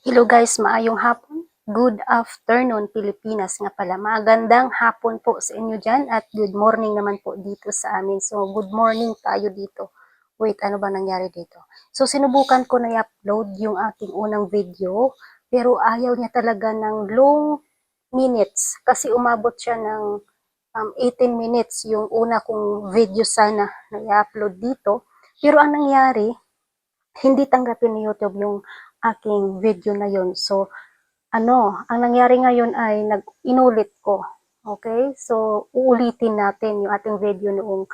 Hello guys, maayong hapon. Good afternoon Pilipinas nga pala. Magandang hapon po sa inyo dyan at good morning naman po dito sa amin. So good morning tayo dito. Wait, ano ba nangyari dito? So sinubukan ko na i-upload yung aking unang video pero ayaw niya talaga ng long minutes kasi umabot siya ng 18 minutes yung una kong video sana na i-upload dito. Pero ang nangyari, hindi tanggapin ni YouTube yung aking video na yun. So, ang nangyari ngayon ay inulit ko. Okay? So, uulitin natin yung ating video noong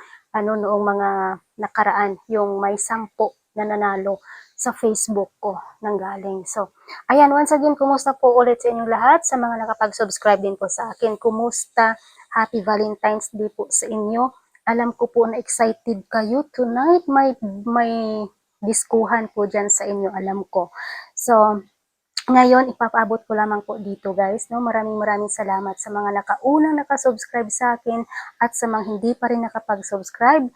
mga nakaraan, yung may 10 na nanalo sa Facebook ko nang galing. So, ayan, once again, kumusta po ulit sa inyong lahat, sa mga nakapag-subscribe din po sa akin. Kumusta? Happy Valentine's Day po sa inyo. Alam ko po na excited kayo tonight. May diskuhan po dyan sa inyo, alam ko. So, ngayon, ipapaabot ko lamang po dito guys. No? Maraming salamat sa mga nakaunang nakasubscribe sa akin at sa mga hindi pa rin nakapag-subscribe.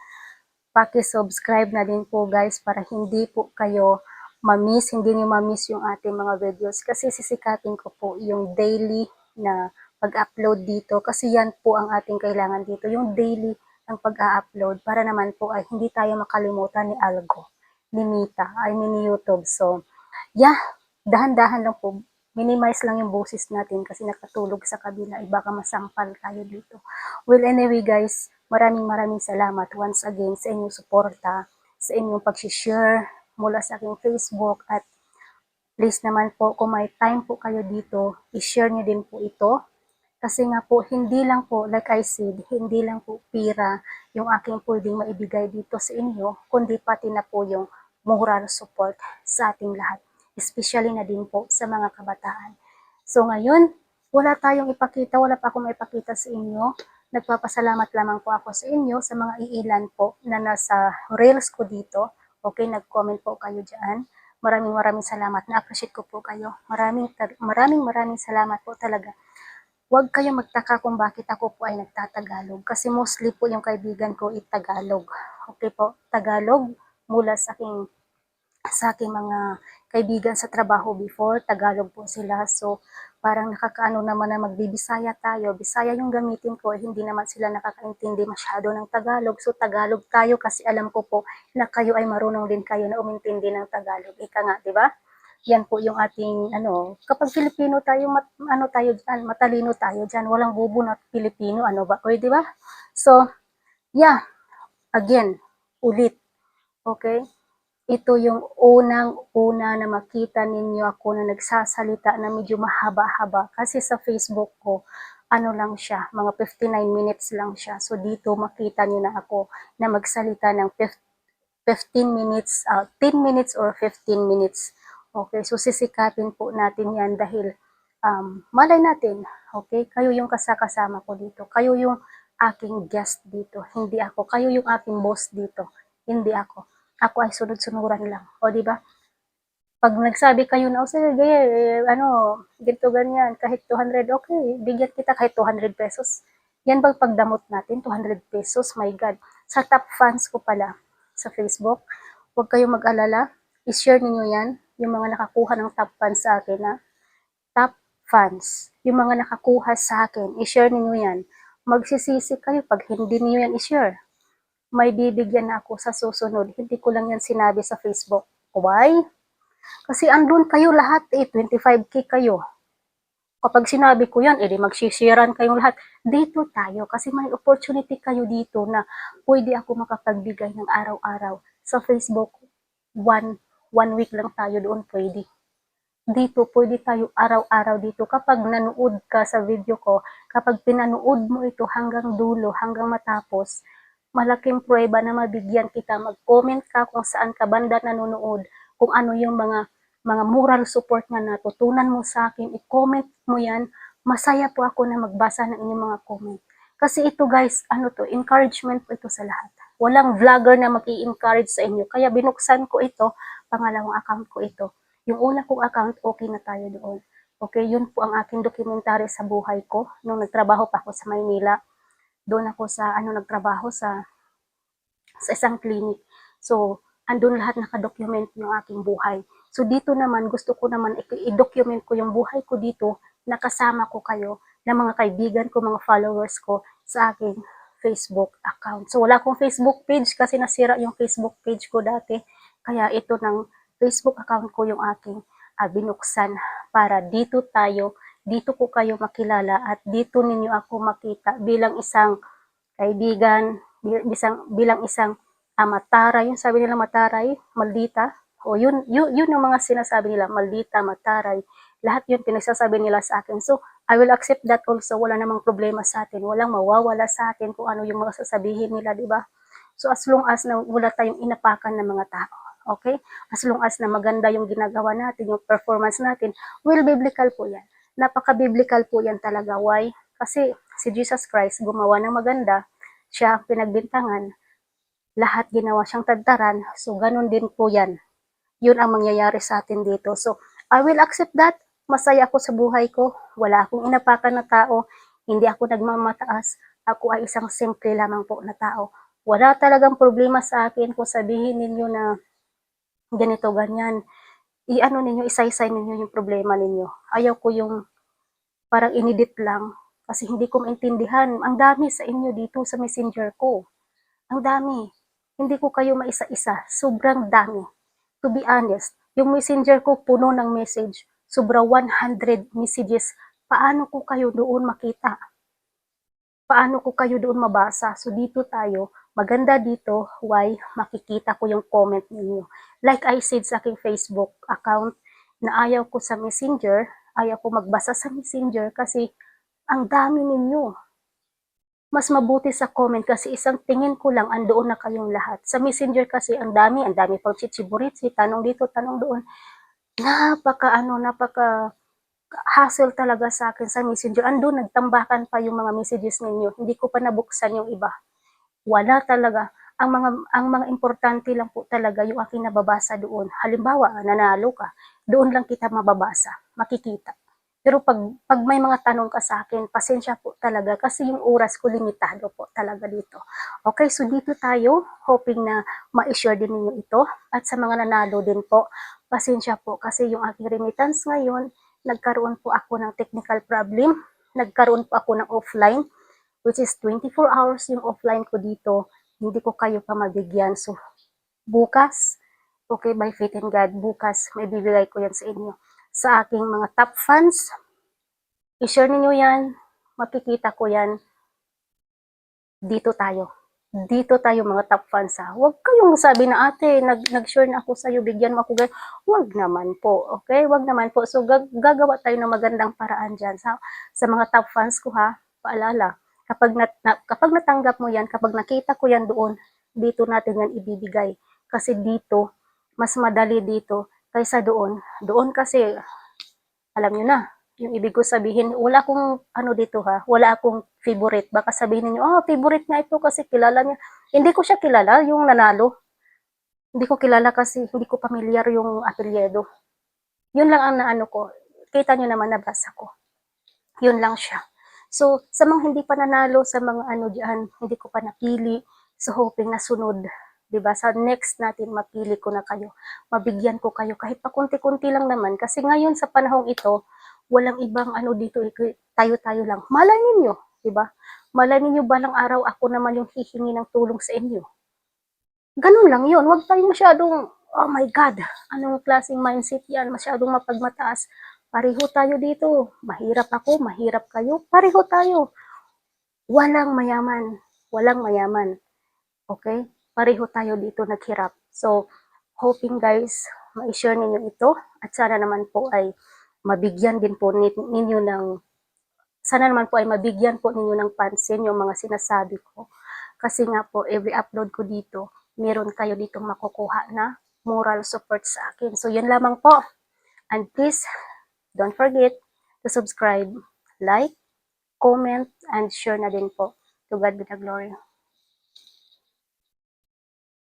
Paki-subscribe na din po guys para hindi po kayo hindi niyo ma-miss yung ating mga videos kasi sisikatin ko po yung daily na pag-upload dito kasi yan po ang ating kailangan dito, yung daily ang pag-upload para naman po ay hindi tayo makalimutan ni Algo, ni Mita, ni YouTube. So, yeah, dahan-dahan lang po. Minimize lang yung boses natin kasi nakatulog sa kabila. Baka masampal tayo dito. Well, anyway guys, maraming salamat once again sa inyong suporta, sa inyong pag-share mula sa aking Facebook at please naman po kung may time po kayo dito, i-share niyo din po ito. Kasi nga po, hindi lang po, like I said, hindi lang po pira yung aking pwedeng maibigay dito sa inyo, kundi pati na po yung moral support sa ating lahat. Especially na din po sa mga kabataan. So ngayon, wala pa akong maipakita sa inyo. Nagpapasalamat lamang po ako sa inyo sa mga iilan po na nasa reels ko dito. Okay, nag-comment po kayo dyan. Maraming salamat. Na-appreciate ko po kayo. Maraming salamat po talaga. Huwag kayong magtaka kung bakit ako po ay nagtatagalog. Kasi mostly po yung kaibigan ko ay Tagalog. Okay po, Tagalog mula sa aking mga kaibigan sa trabaho before, Tagalog po sila. So, parang nakakaano naman na magbibisaya tayo. Bisaya yung gamitin ko, hindi naman sila nakakaintindi masyado ng Tagalog. So, Tagalog tayo kasi alam ko po na kayo ay marunong din kayo na umintindi ng Tagalog. Ika nga, di ba? Yan po yung ating kapag Filipino tayo, tayo diyan, matalino tayo diyan, walang bubo na Pilipino, ano ba? O, di ba? So, yeah, again, ulit. Okay? Ito yung unang-una na makita ninyo ako na nagsasalita na medyo mahaba-haba kasi sa Facebook ko, ano lang siya, mga 59 minutes lang siya. So dito makita niyo na ako na magsalita ng 15 minutes, 10 minutes or 15 minutes. Okay, so sisikapin po natin yan dahil malay natin, okay, kayo yung kasama ko dito. Kayo yung aking guest dito, hindi ako. Kayo yung aking boss dito, hindi ako. Ako ay sunod-sunuran lang. O, di ba? Pag nagsabi kayo na, sige, ganito ganyan, kahit 200, okay, bigyan kita kahit 200 pesos. Yan bang pagdamot natin, 200 pesos, my God. Sa top fans ko pala, sa Facebook, huwag kayong mag-alala, i-share niyo yan, yung mga nakakuha ng top fans sa akin, ha? Top fans, yung mga nakakuha sa akin, i-share niyo yan. Magsisisi kayo pag hindi niyo yan i-share. May bibigyan na ako sa susunod. Hindi ko lang yan sinabi sa Facebook. Why? Kasi andun kayo lahat 25K kayo. Kapag sinabi ko yan, edi magsisharean kayong lahat. Dito tayo kasi may opportunity kayo dito na pwede ako makapagbigay ng araw-araw. Sa Facebook, one week lang tayo doon pwede. Dito, pwede tayo araw-araw dito. Kapag nanood ka sa video ko, kapag pinanood mo ito hanggang dulo, hanggang matapos, malaking prueba na mabigyan kita. Mag-comment ka kung saan ka banda nanonood, kung ano yung mga moral support na natutunan mo sa akin, i-comment mo yan. Masaya po ako na magbasa ng inyong mga comment. Kasi ito guys, encouragement po ito sa lahat. Walang vlogger na mag-i-encourage sa inyo. Kaya binuksan ko ito, pangalawang account ko ito. Yung una kong account, okay na tayo doon. Okay, yun po ang aking dokumentary sa buhay ko. Nung nagtrabaho pa ako sa Maynila, doon ako nagtrabaho sa isang clinic. So, andun lahat nakadocument yung aking buhay. So dito naman, gusto ko naman i-document ko yung buhay ko dito, nakasama ko kayo, ng mga kaibigan ko, mga followers ko sa aking Facebook account. So wala akong Facebook page kasi nasira yung Facebook page ko dati. Kaya ito ng Facebook account ko yung aking binuksan para dito ko kayo makilala at dito ninyo ako makita bilang isang kaibigan, bilang isang mataray, yung sabi nila mataray, maldita, o yun yung mga sinasabi nila, maldita, mataray, lahat yun pinagsasabi nila sa akin. So, I will accept that also, wala namang problema sa atin, walang mawawala sa atin kung ano yung mga sasabihin nila, di ba? So, as long as na wala tayong inapakan ng mga tao, okay? As long as na maganda yung ginagawa natin, yung performance natin, well, biblical po yan. Napaka-biblical po yan talaga. Why? Kasi si Jesus Christ gumawa ng maganda, siya ang pinagbintangan, lahat ginawa siyang tadtaran, so ganun din po yan. Yun ang mangyayari sa atin dito. So, I will accept that. Masaya ako sa buhay ko. Wala akong inapakan na tao. Hindi ako nagmamataas. Ako ay isang simple lamang po na tao. Wala talagang problema sa akin kung sabihin ninyo na ganito, ganyan. I-ano ninyo, isaysay ninyo yung problema ninyo. Ayaw ko yung parang inedit lang kasi hindi ko maintindihan. Ang dami sa inyo dito sa messenger ko. Ang dami. Hindi ko kayo maisa-isa. Sobrang dami. To be honest, yung messenger ko puno ng message. Sobra 100 messages. Paano ko kayo doon makita? Paano ko kayo doon mabasa? So dito tayo. Maganda dito, why? Makikita ko yung comment ninyo. Like I said sa aking Facebook account, na ayaw ko sa messenger, ayaw ko magbasa sa messenger kasi ang dami ninyo. Mas mabuti sa comment kasi isang tingin ko lang andoon na kayong lahat. Sa messenger kasi ang dami pang chichiburitsi, tanong dito, tanong doon. Napaka hassle talaga sa akin sa messenger. Andun, nagtambakan pa yung mga messages ninyo. Hindi ko pa nabuksan yung iba. Wala talaga. Ang mga importante lang po talaga yung aking nababasa doon. Halimbawa, nanalo ka, doon lang kita mababasa, makikita. Pero pag may mga tanong ka sa akin, pasensya po talaga kasi yung oras ko limitado po talaga dito. Okay, so dito tayo, hoping na ma-share din ninyo ito. At sa mga nanalo din po, pasensya po kasi yung aking remittance ngayon, nagkaroon po ako ng technical problem, nagkaroon po ako ng offline, which is 24 hours yung offline ko dito, hindi ko kayo pa mabigyan. So, bukas, okay, by faith in God, bukas may bibigay ko yan sa inyo. Sa aking mga top fans, i-share ninyo yan, makikita ko yan, dito tayo. Dito tayo mga top fans ha. Huwag kayong sabi na ate, nag-share na ako sa'yo, bigyan mo ako ganyan. Huwag naman po, okay? Huwag naman po. So, gagawa tayo ng magandang paraan dyan. Sa mga top fans ko ha, paalala, kapag natanggap mo yan, kapag nakita ko yan doon, dito natin yan ibibigay. Kasi dito, mas madali dito kaysa doon. Doon kasi, alam nyo na, yung ibig ko sabihin, wala akong ano dito ha, wala akong favorite. Baka sabihin niyo, oh, favorite niya ito kasi kilala niya. Hindi ko siya kilala, yung nanalo. Hindi ko kilala kasi hindi ko pamilyar yung apelyedo. Yun lang ang naano ko. Kita niyo naman nabasa ko. Yun lang siya. So, sa mga hindi pa nanalo, sa mga ano diyan, hindi ko pa napili. So, hoping na sunod. 'Di ba? Sa next natin, mapili ko na kayo. Mabigyan ko kayo kahit pa kunti-kunti lang naman. Kasi ngayon sa panahong ito, walang ibang ano dito, tayo-tayo lang. Malay ninyo, 'di ba? Malay ninyo balang araw ako naman yung hihingi ng tulong sa inyo. Ganun lang yun. Huwag tayong masyadong, oh my God, anong klaseng mindset yan? Masyadong mapagmataas. Pareho tayo dito. Mahirap ako, mahirap kayo. Pareho tayo. Walang mayaman. Walang mayaman. Okay? Pareho tayo dito naghirap. So, hoping guys, ma-share ninyo ito. At sana naman po ay mabigyan din po ninyo ng sana naman po ay mabigyan po ninyo ng pansin yung mga sinasabi ko. Kasi nga po, every upload ko dito, meron kayo ditong makukuha na moral support sa akin. So, yun lamang po. And please, don't forget to subscribe, like, comment, and share na din po. To God be the glory.